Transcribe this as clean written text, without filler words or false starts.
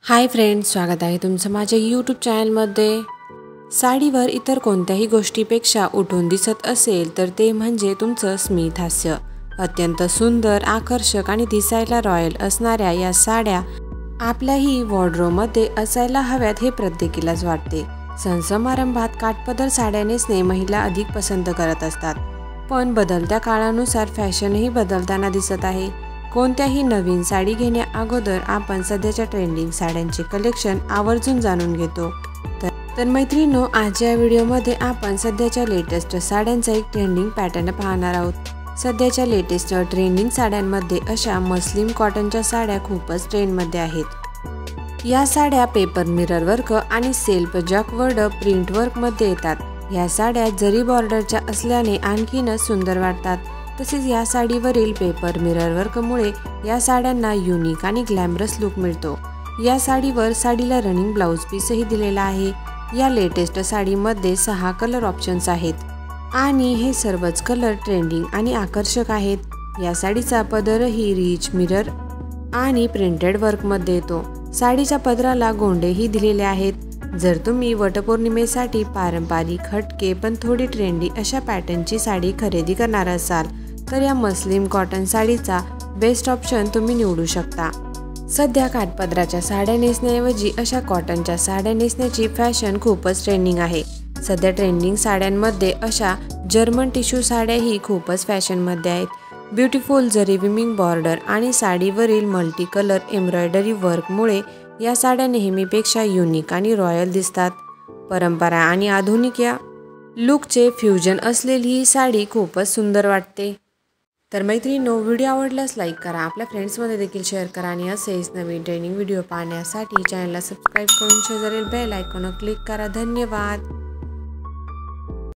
Hi friends, स्वागत आहे तुमचं माझ्या यूट्यूब चॅनलमध्ये। साडीवर इतर कोणत्याही गोष्टीपेक्षा उठून दिसत असेल तर ते म्हणजे तुमचं स्मित हास्य। अत्यंत सुंदर, आकर्षक आणि दिसायला रॉयल असणाऱ्या या साड्या आपल्याही वॉर्डरोबमध्ये असायला हव्यात हे प्रत्येकीलाच वाटते। सण समारंभात काठपदर साड्या नेसणे महिला अधिक पसंत करत असतात, पण बदलत्या काळानुसार फॅशनही बदलताना दिसत आहे। कोणत्याही नवीन साडी घेण्या अगोदर आपण सध्याच्या ट्रेंडिंग साड्यांचे कलेक्शन आवर्जून जाणून घेतो। तर मैत्रिणींनो, आजच्या व्हिडिओमध्ये आपण सध्याच्या लेटेस्ट साड्यांचा एक ट्रेंडिंग पॅटर्न पाहणार आहोत। सध्याच्या लेटेस्ट ट्रेंडिंग साड्यांमध्ये अशा मस्लिन कॉटनच्या साड्या खूपच ट्रेंडमध्ये आहेत। या साड्या पेपर मिरर वर्क आणि सेल्फ जॅकवर्ड प्रिंट वर्कमध्ये येतात। या साड्या जरी बॉर्डरच्या असल्याने आणखीनच सुंदर वाटतात। तसेच या साडीवरील पेपर मिरर वर्कमुळे या साड्यांना युनिक आणि ग्लॅमरस लुक मिळतो। या साडीवर साडीला रनिंग ब्लाउज पीसही दिलेला आहे। या लेटेस्ट साडीमध्ये 6 कलर ऑप्शन्स आहेत आणि हे सर्वच कलर ट्रेंडिंग आणि आकर्षक आहेत। या साडीचा पदरही रिच मिरर आणि प्रिंटेड वर्कमध्ये येतो। साडीच्या पदराला गोंडेही दिलेले आहेत। जर तुम्ही वटपौर्णिमेसाठी पारंपरिक हटके पण थोडी ट्रेंडी अशा पॅटर्नची साडी खरेदी करणार असाल तर या मस्लिन कॉटन साडीचा बेस्ट ऑप्शन तुम्ही निवडू शकता। सध्या काठपदराच्या साड्या नेसण्याऐवजी अशा कॉटनच्या साड्या नेसण्याची फॅशन खूपच ट्रेंडिंग आहे। सध्या ट्रेंडिंग साड्यांमध्ये अशा जर्मन टिश्यू साड्याही खूपच फॅशनमध्ये आहेत। ब्युटिफुल जरी विमिंग बॉर्डर आणि साडीवरील मल्टी कलर एम्ब्रॉयडरी वर्कमुळे या साड्या नेहमीपेक्षा युनिक आणि रॉयल दिसतात। परंपरा आणि आधुनिक या लुकचे फ्युजन असलेली ही साडी खूपच सुंदर वाटते। तर मैत्रिणींनो, व्हिडिओ आवडल्यास लाईक करा, आपल्या फ्रेंड्समध्ये देखील शेअर करा आणि असेच नवीन ट्रेनिंग व्हिडिओ पाहण्यासाठी चॅनलला सबस्क्राईब करून शेजारील बेल आयकॉनवर क्लिक करा। धन्यवाद।